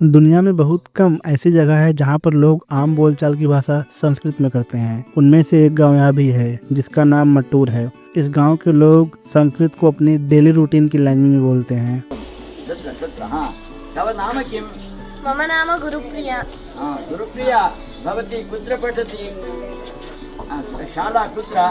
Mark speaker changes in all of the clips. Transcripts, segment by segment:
Speaker 1: दुनिया में बहुत कम ऐसी जगह है जहाँ पर लोग आम बोलचाल की भाषा संस्कृत में करते हैं। उनमें से एक गांव यहाँ भी है जिसका नाम मटूर है। इस गांव के लोग संस्कृत को अपनी डेली रूटीन की लैंग्वेज में बोलते हैं।
Speaker 2: तव नाम किं?
Speaker 3: मम नाम गुरुप्रिया।
Speaker 2: गुरुप्रिया, भवती कुत्र पठति? शाला कुत्र?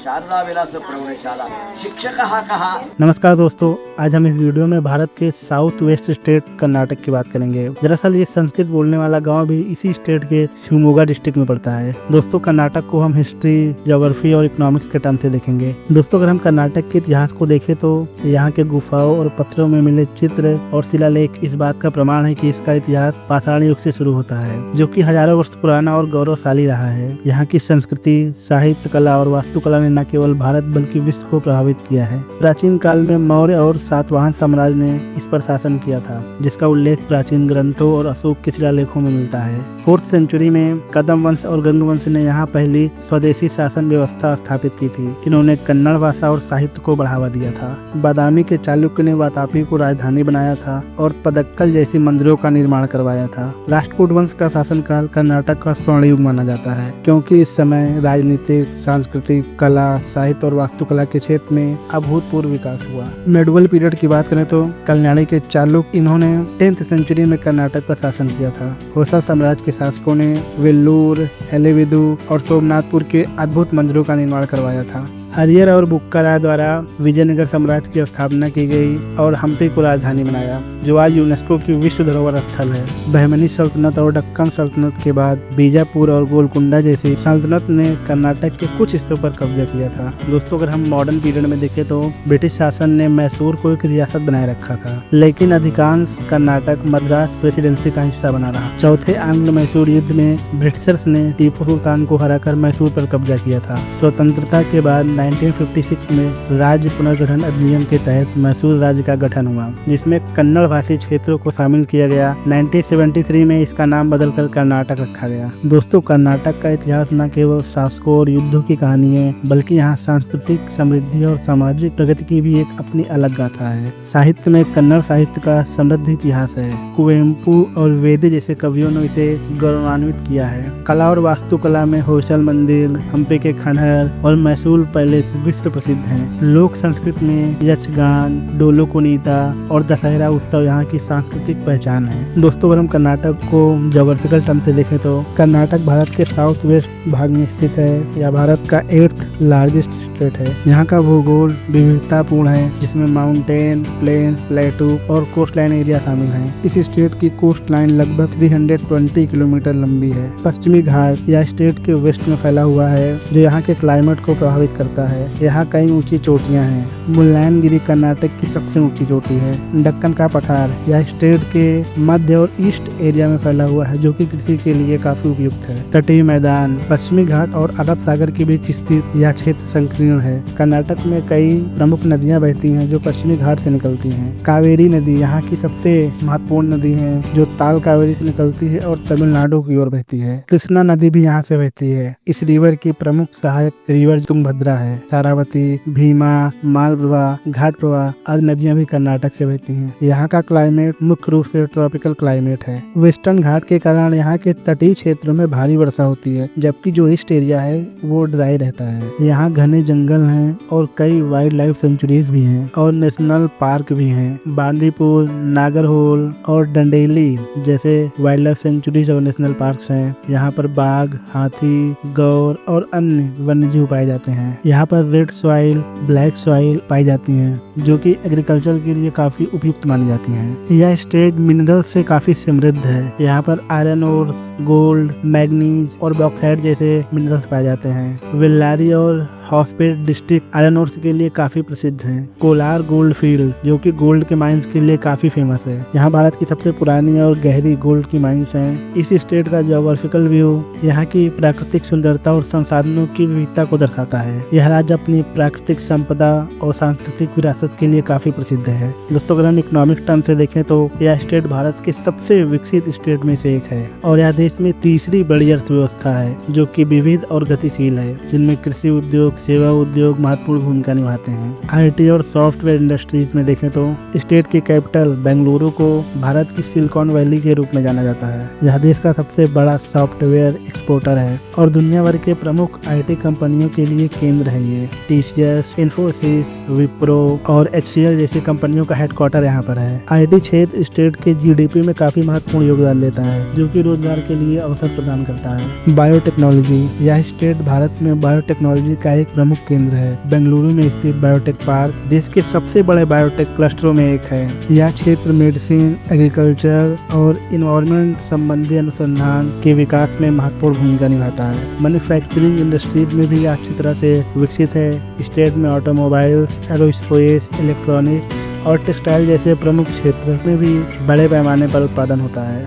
Speaker 2: शारदा विलास प्रौढशाला। शिक्षकः कः?
Speaker 1: नमस्कार दोस्तों, आज हम इस वीडियो में भारत के साउथ वेस्ट स्टेट कर्नाटक की बात करेंगे। दरअसल ये संस्कृत बोलने वाला गांव भी इसी स्टेट के शिवमोगा डिस्ट्रिक्ट में पड़ता है। दोस्तों, कर्नाटक को हम हिस्ट्री, ज्योग्राफी और इकोनॉमिक्स के टर्म से देखेंगे। दोस्तों, अगर हम कर्नाटक के इतिहास को देखें तो यहाँ के गुफाओं और पत्थरों में मिले चित्र और शिलालेख इस बात का प्रमाण है कि इसका इतिहास पाषाण युग से शुरू होता है, जो कि हजारों वर्ष पुराना और गौरवशाली रहा है। यहाँ की संस्कृति, साहित्य, कला और वास्तुकला न केवल भारत बल्कि विश्व को प्रभावित किया है। प्राचीन काल में मौर्य और सातवाहन साम्राज्य ने इस पर शासन किया था, जिसका उल्लेख प्राचीन ग्रंथों और अशोक के शिलालेखों में मिलता है। 4th सेंचुरी में कदम वंश और गंग वंश ने यहाँ पहली स्वदेशी शासन व्यवस्था स्थापित की थी। इन्होंने कन्नड़ भाषा और साहित्य को बढ़ावा दिया था। बादामी के चालुक्य ने वातापी को राजधानी बनाया था और पदक्कल जैसी मंदिरों का निर्माण करवाया था। राष्ट्रकूट वंश का शासनकाल कर्नाटक का स्वर्ण युग माना जाता है, क्योंकि इस समय राजनीतिक, सांस्कृतिक, कला, साहित्य और वास्तुकला के क्षेत्र में अभूतपूर्व विकास हुआ। मेडुअल पीरियड की बात करें तो कल्याणी के चालुक्य, इन्होंने 10th सेंचुरी में कर्नाटक पर शासन किया था। होयसला साम्राज्य के शासकों ने वेल्लूर, हेलेविदु और सोमनाथपुर के अद्भुत मंदिरों का निर्माण करवाया था। हरियर और बुक्का राय द्वारा विजयनगर साम्राज्य की स्थापना की गई और हम्पी को राजधानी बनाया, जो आज यूनेस्को की विश्व धरोहर स्थल है। बहमनी सल्तनत और दक्कन सल्तनत के बाद बीजापुर और गोलकुंडा जैसी सल्तनत ने कर्नाटक के कुछ हिस्सों पर कब्जा किया था। दोस्तों, अगर हम मॉडर्न पीरियड में देखें तो ब्रिटिश शासन ने मैसूर को एक रियासत बनाए रखा था, लेकिन अधिकांश कर्नाटक मद्रास प्रेसिडेंसी का हिस्सा बना रहा। चौथे आंग्ल मैसूर युद्ध में ब्रिटिशर्स ने टीपू सुल्तान को हराकर मैसूर पर कब्जा किया था। स्वतंत्रता के बाद 1956 में राज्य पुनर्गठन अधिनियम के तहत मैसूर राज्य का गठन हुआ, जिसमें कन्नड़ भाषी क्षेत्रों को शामिल किया गया। 1973 में इसका नाम बदलकर कर्नाटक रखा गया। दोस्तों, कर्नाटक का इतिहास न केवल शासकों और युद्धों की कहानी है, बल्कि यहाँ सांस्कृतिक समृद्धि और सामाजिक प्रगति की भी एक अपनी अलग गाथा है। साहित्य में कन्नड़ साहित्य का समृद्ध इतिहास है। कुवेम्पु और वेदे जैसे कवियों ने इसे गौरवान्वित किया है। कला और वास्तुकला में होयसल मंदिर, हम्पी के खंडहर और मैसूर पैलेस विश्व प्रसिद्ध हैं। लोक संस्कृत में यक्षगान, डोलो कुनीता और दशहरा उत्सव यहाँ की सांस्कृतिक पहचान है। दोस्तों, अगर हम कर्नाटक को ज्योग्राफिकल टर्म से देखें तो कर्नाटक भारत के साउथ वेस्ट भाग में स्थित है। यह भारत का 8th लार्जेस्ट स्टेट है। यहाँ का भूगोल विविधतापूर्ण है, जिसमें माउंटेन, प्लेन, प्लेटू और कोस्ट लाइन एरिया शामिल है। इस स्टेट की कोस्ट लाइन लगभग 320 किलोमीटर लंबी है। पश्चिमी घाट यह स्टेट के वेस्ट में फैला हुआ है, जो यहाँ के क्लाइमेट को प्रभावित करता है। यहाँ कई ऊंची चोटियाँ हैं। मुल्लायनगिरी कर्नाटक की सबसे ऊंची चोटी है। दक्कन का पठार यह स्टेट के मध्य और ईस्ट एरिया में फैला हुआ है, जो कि कृषि के लिए काफी उपयुक्त है। तटीय मैदान, पश्चिमी घाट और अरब सागर के बीच स्थित यह क्षेत्र संकीर्ण है। कर्नाटक में कई प्रमुख नदियां बहती हैं, जो पश्चिमी घाट से निकलती हैं। कावेरी नदी यहाँ की सबसे महत्वपूर्ण नदी है, जो ताल कावेरी से निकलती है और तमिलनाडु की ओर बहती है। कृष्णा नदी भी यहाँ से बहती है। इस रिवर की प्रमुख सहायक रिवर तुंगभद्रा है। तारावती, भीमा, मालप्रभा, घाटप्रभा आदि नदियां भी कर्नाटक से बहती हैं। यहाँ का क्लाइमेट मुख्य रूप से ट्रॉपिकल क्लाइमेट है। वेस्टर्न घाट के कारण यहाँ के तटीय क्षेत्रों में भारी वर्षा होती है, जबकि जो ईस्ट एरिया है वो ड्राई रहता है। यहाँ घने जंगल हैं और कई वाइल्ड लाइफ सेंचुरीज भी हैं और नेशनल पार्क भी हैं। बांदीपुर, नागरहोल और डंडेली जैसे वाइल्ड लाइफ सेंचुरीज और नेशनल पार्क हैं। यहाँ पर बाघ, हाथी, गौर और अन्य वन्यजीव पाए जाते हैं। यहाँ पर रेड सॉइल, ब्लैक सॉइल पाई जाती हैं, जो कि एग्रीकल्चर के लिए काफी उपयुक्त मानी जाती हैं। यह स्टेट मिनरल्स से काफी समृद्ध है। यहाँ पर आयरन ओर, गोल्ड, मैग्नीज और बॉक्साइट जैसे मिनरल्स पाए जाते हैं। बेल्लारी और हॉस्पेट डिस्ट्रिक्ट आयरन ओर्स के लिए काफी प्रसिद्ध है। कोलार गोल्ड फील्ड, जो कि गोल्ड के माइंस के लिए काफी फेमस है। यहाँ भारत की सबसे पुरानी और गहरी गोल्ड की माइंस हैं। इस स्टेट का ज्योग्राफिकल व्यू यहाँ की प्राकृतिक सुंदरता और संसाधनों की विविधता को दर्शाता है। यह राज्य अपनी प्राकृतिक संपदा और सांस्कृतिक विरासत के लिए काफी प्रसिद्ध है। दोस्तों, अगर हम इकोनॉमिक टर्म से देखें तो यह स्टेट भारत के सबसे विकसित स्टेट में से एक है और यह देश में तीसरी बड़ी अर्थव्यवस्था है, जो कि विविध और गतिशील है, जिनमें कृषि उद्योग, सेवा उद्योग महत्वपूर्ण भूमिका निभाते हैं। IT और सॉफ्टवेयर इंडस्ट्रीज में देखें तो स्टेट की कैपिटल बेंगलुरु को भारत की सिलिकॉन वैली के रूप में जाना जाता है। यह देश का सबसे बड़ा सॉफ्टवेयर एक्सपोर्टर है और दुनिया भर के प्रमुख IT कंपनियों के लिए केंद्र है। ये TCS, इन्फोसिस, विप्रो और HCL जैसी कंपनियों का हेडक्वार्टर यहाँ पर है। IT क्षेत्र स्टेट के GDP में काफी महत्वपूर्ण योगदान देता है, जो कि रोजगार के लिए अवसर प्रदान करता है। बायोटेक्नोलॉजी, यह स्टेट भारत में बायोटेक्नोलॉजी का एक प्रमुख केंद्र है। बेंगलुरु में स्थित बायोटेक पार्क देश के सबसे बड़े बायोटेक क्लस्टरों में एक है। यह क्षेत्र मेडिसिन, एग्रीकल्चर और इन्वायरमेंट संबंधी अनुसंधान के विकास में महत्वपूर्ण भूमिका निभाता है। मैन्युफैक्चरिंग इंडस्ट्रीज में भी अच्छी तरह से विकसित है। स्टेट में ऑटोमोबाइल्स, एरोस्पेस, इलेक्ट्रॉनिक्स और टेक्सटाइल जैसे प्रमुख क्षेत्र में भी बड़े पैमाने पर उत्पादन होता है।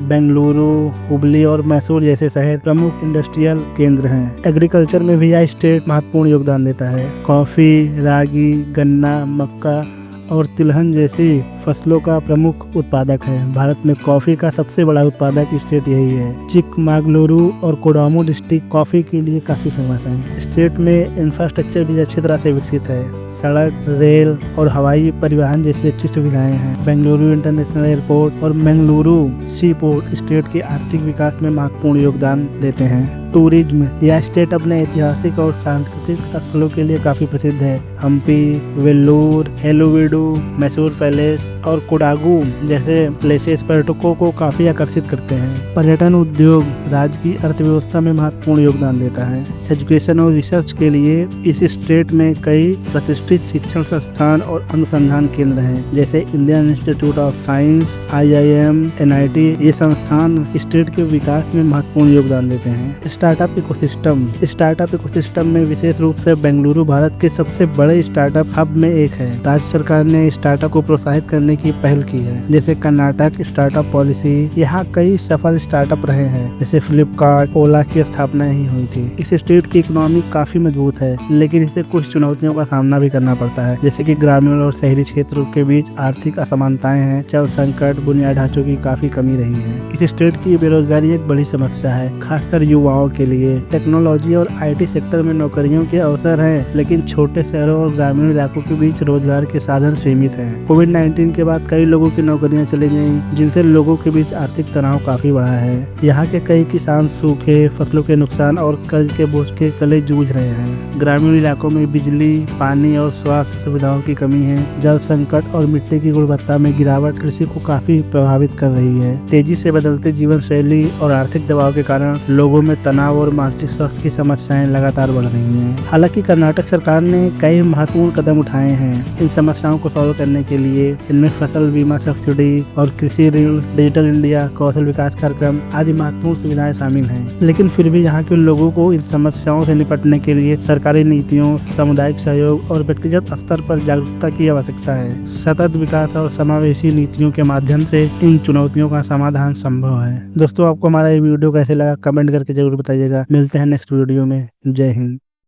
Speaker 1: बेंगलुरु, हुबली और मैसूर जैसे शहर प्रमुख इंडस्ट्रियल केंद्र हैं। एग्रीकल्चर में भी यह स्टेट महत्वपूर्ण योगदान देता है। कॉफी, रागी, गन्ना, मक्का और तिलहन जैसी फसलों का प्रमुख उत्पादक है। भारत में कॉफी का सबसे बड़ा उत्पादक स्टेट यही है। चिकमागलुरु और कोडामो डिस्ट्रिक्ट कॉफी के लिए काफी फेमस है। स्टेट में इंफ्रास्ट्रक्चर भी अच्छी तरह से विकसित है। सड़क, रेल और हवाई परिवहन जैसी अच्छी सुविधाएं हैं। बेंगलुरु इंटरनेशनल एयरपोर्ट और बेंगलुरु सी पोर्ट स्टेट के आर्थिक विकास में महत्वपूर्ण योगदान देते हैं। टूरिज्म, यह स्टेट अपने ऐतिहासिक और सांस्कृतिक स्थलों के लिए काफी प्रसिद्ध है। हम्पी, वेल्लूर, हेलोवीडू, मैसूर पैलेस और कोडागू जैसे प्लेसेस पर्यटकों को काफी आकर्षित करते हैं। पर्यटन उद्योग राज्य की अर्थव्यवस्था में महत्वपूर्ण योगदान देता है। एजुकेशन और रिसर्च के लिए इस स्टेट में कई प्रतिष्ठित शिक्षण संस्थान और अनुसंधान केंद्र हैं, जैसे Indian institute of science, IIM, NIT। ये संस्थान स्टेट के विकास में महत्वपूर्ण योगदान देते हैं। स्टार्टअप इकोसिस्टम में विशेष रूप से बेंगलुरु भारत के सबसे बड़े स्टार्टअप हब में एक है। राज्य सरकार ने स्टार्टअप को प्रोत्साहित करने की पहल की है, जैसे कर्नाटक स्टार्टअप पॉलिसी। यहाँ कई सफल स्टार्टअप रहे हैं, जैसे फ्लिपकार्ट, ओला की स्थापना ही हुई थी। इस स्टेट की इकोनॉमी काफी मजबूत है, लेकिन इसे कुछ चुनौतियों का सामना भी करना पड़ता है, जैसे कि ग्रामीण और शहरी क्षेत्रों के बीच आर्थिक असमानताएं हैं, जल संकट, बुनियादी ढांचों की काफी कमी रही है। इस स्टेट की बेरोजगारी एक बड़ी समस्या है, खासकर युवाओं के लिए। टेक्नोलॉजी और IT सेक्टर में नौकरियों के अवसर हैं, लेकिन छोटे शहरों और ग्रामीण इलाकों के बीच रोजगार के साधन सीमित हैं। कोविड-19 के बाद कई लोगों की नौकरियां चली गईं, जिनसे लोगों के बीच आर्थिक तनाव काफी बढ़ा है। यहाँ के कई किसान सूखे, फसलों के नुकसान और कर्ज के बोझ के तले जूझ रहे हैं। ग्रामीण इलाकों में बिजली, पानी और स्वास्थ्य सुविधाओं की कमी है। जल संकट और मिट्टी की गुणवत्ता में गिरावट कृषि को काफी प्रभावित कर रही है। तेजी से बदलते जीवन शैली और आर्थिक दबाव के कारण लोगों में तनाव और मानसिक स्वास्थ्य की समस्याएं लगातार बढ़ रही हैं। हालांकि कर्नाटक सरकार ने कई महत्वपूर्ण कदम उठाए हैं इन समस्याओं को सॉल्व करने के लिए। इनमें फसल बीमा सब्सिडी और कृषि ऋण, डिजिटल इंडिया, कौशल विकास कार्यक्रम आदि महत्वपूर्ण सुविधाएं शामिल हैं। लेकिन फिर भी यहाँ के लोगों को इन समस्याओं से निपटने के लिए सरकारी नीतियों, सामुदायिक सहयोग और व्यक्तिगत स्तर पर जागरूकता की आवश्यकता है। सतत विकास और समावेशी नीतियों के माध्यम से इन चुनौतियों का समाधान संभव है। दोस्तों, आपको हमारा ये वीडियो कैसे लगा कमेंट करके जरूर बताइएगा। मिलते हैं नेक्स्ट वीडियो में। जय हिंद।